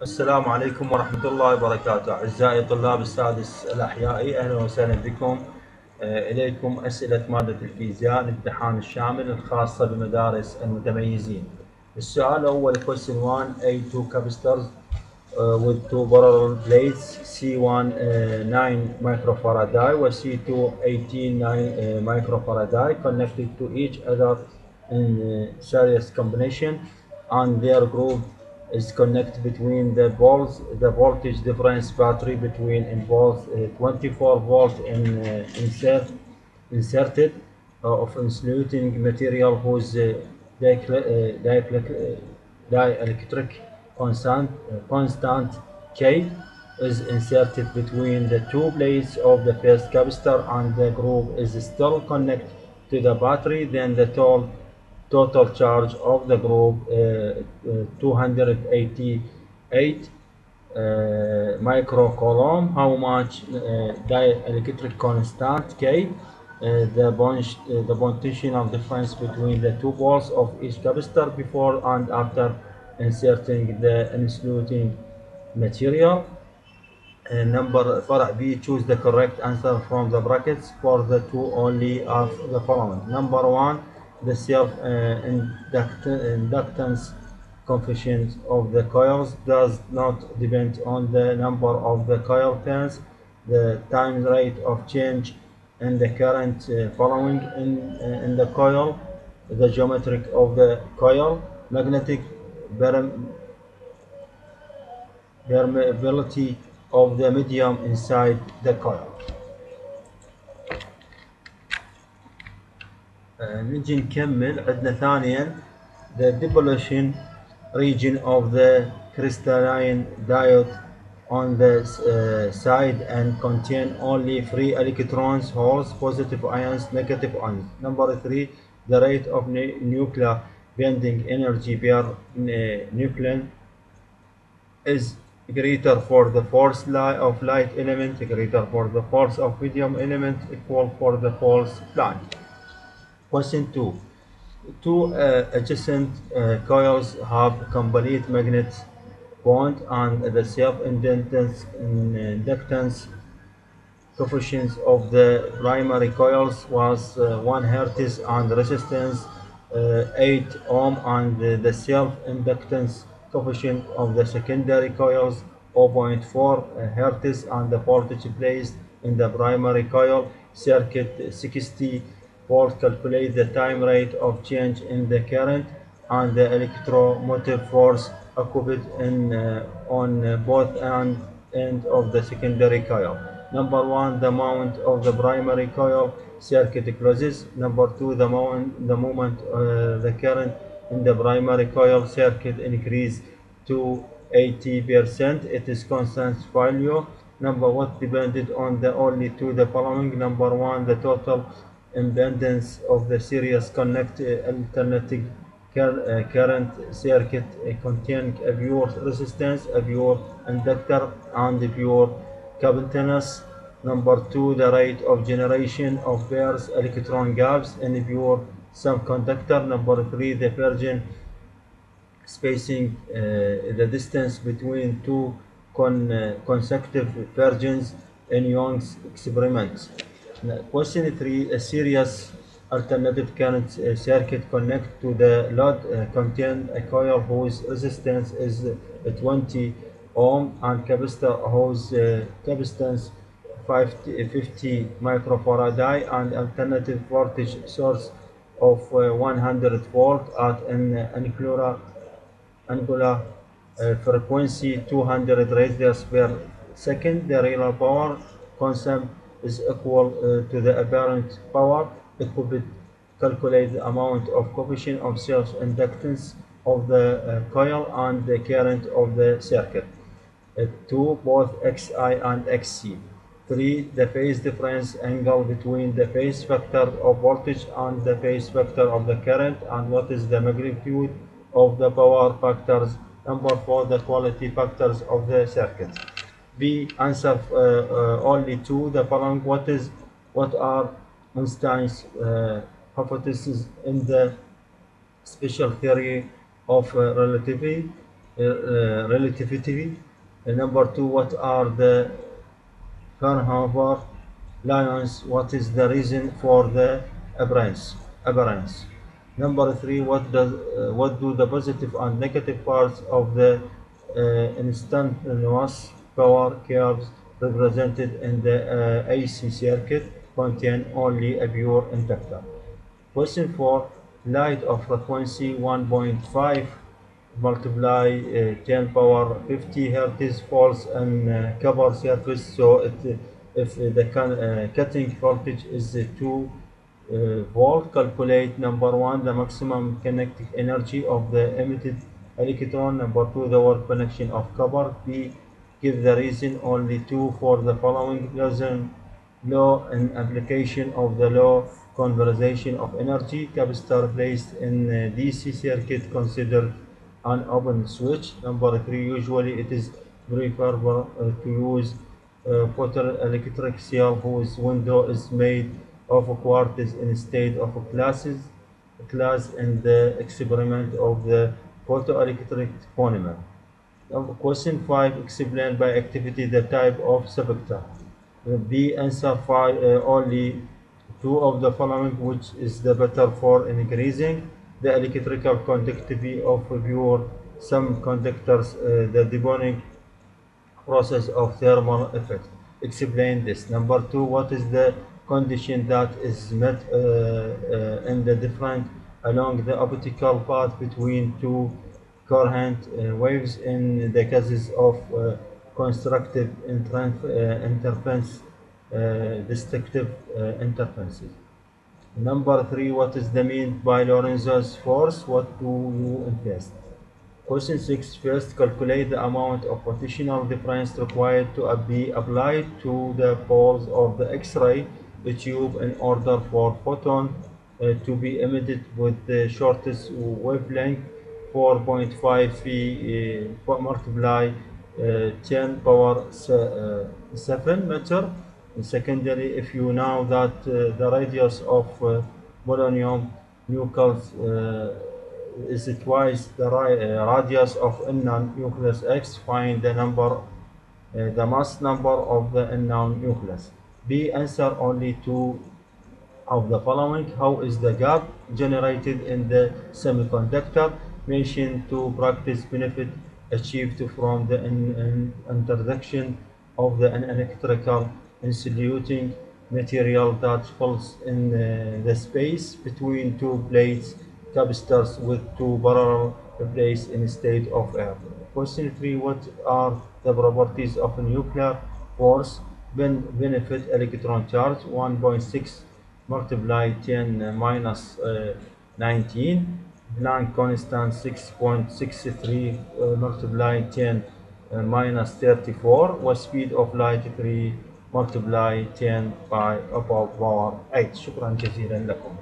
السلام عليكم ورحمة الله وبركاته. أعزائي طلاب السادس الأحيائي، أهلا وسهلا بكم. إليكم أسئلة مادة الفيزياء الامتحان الشامل الخاصة بمدارس المتميزين. السؤال الأول question 1 A2 capacitors with two parallel plates C1 9 microfarad و C2 18 9 microfarad connected to each other in series combination, and their group is connected between the poles. The voltage difference battery between in both 24 volt in inserted of insulating material whose dielectric constant K is inserted between the two plates of the first capacitor, and the group is still connected to the battery. Then the total charge of the group 288 microcoulomb. How much dielectric constant K? The potential difference between the two poles of each capacitor before and after inserting the insulating material. Number فرع B, choose the correct answer from the brackets for the two only of the following. Number 1, the self inductance coefficient of the coils does not depend on the number of the coil turns. The time rate of change in the current following in the coil, the geometry of the coil, magnetic permeability of the medium inside the coil. نجي نكمل. عندنا ثانيا the depletion region of the crystalline diode on the side and contain only free electrons, holes, positive ions, negative ions. Number 3, the rate of nuclear bending energy per nucleon is greater for the force of light element, greater for the force of medium element, equal for the force line. Question 2. Two adjacent coils have complete magnet bond, and the self-inductance coefficient of the primary coils was 1 Hz and resistance 8 ohm, and the self-inductance coefficient of the secondary coils 0.4 Hz, and the voltage placed in the primary coil circuit 60 volt. Calculate the time rate of change in the current and the electromotive force occupied on both ends of the secondary coil. Number 1, the moment of the primary coil circuit closes. Number 2, the moment the current in the primary coil circuit increase to 80%. It is constant value. Number 1 depended on the only two the following. Number 1, the total impedance of the series alternating current circuit containing a pure resistance, a pure inductor, and a pure capacitance. Number 2, the rate of generation of pairs electron gaps in a pure semiconductor. Number 3, the virgin spacing, the distance between two consecutive virgins in Young's experiment. Question 3, a series alternative current circuit connect to the load contain a coil whose resistance is 20 ohm and capacitor whose capacitance 50 microfarad, and alternative voltage source of 100 volt at an angular frequency 200 radians per second. The real power consumed is equal to the apparent power. It could be calculate the amount of coefficient of self-inductance of the coil and the current of the circuit. 2, both Xi and Xc. 3, the phase difference angle between the phase factor of voltage and the phase factor of the current, and what is the magnitude of the power factors. Number 4, the quality factors of the circuit. B, answer only to the following. What are Einstein's hypotheses in the special theory of relativity? relativity. Number 2, what are the Fraunhofer lines? What is the reason for the appearance? Number 3, what do the positive and negative parts of the instantaneous power curves represented in the AC circuit contain? Only a pure inductor. Question 4, light of frequency 1.5 multiply 10 power 50 hertz falls on copper surface, so if the cutting voltage is 2 volt, calculate. Number 1, the maximum kinetic energy of the emitted electron. Number 2, the work connection of copper. B, give the reason. Only 2 for the following lesson. Law and application of the law conservation of energy. Capacitor placed in DC circuit considered an open switch. Number 3, usually it is preferable to use photoelectric cell whose window is made of quartz instead of glass in the experiment of the photoelectric polymer. Question 5, explain by activity the type of spectra. B, answer 5, only 2 of the following, which is the better for increasing the electrical conductivity of pure semiconductors, the deburring process of thermal effect. Explain this. Number 2, what is the condition that is met in the difference along the optical path between two current waves in the cases of constructive interference, destructive interferences. Number 3, what is the mean by Lorentzo's force? What do you invest? Question 6, first calculate the amount of rotational difference required to be applied to the poles of the X-ray tube in order for photon to be emitted with the shortest wavelength 4.5 multiply 10 power 7 meter. Secondly, if you know that the radius of polonium nucleus is twice the radius of unknown nucleus X, find the mass number of the unknown nucleus. B, answer only 2 of the following. How is the gap generated in the semiconductor? Mention 2 practice benefit achieved from the introduction of the electrical insulating material that falls in the space between two plates, capacitors with 2 parallel plates instead of air. Question 3, what are the properties of a nuclear force? Benefit electron charge 1.6 multiply 10 minus 19, Planck constant 6.63 multiply 10 minus 34, وspeed of light 3 multiply 10 by power 8. شكرا جزيلا لكم.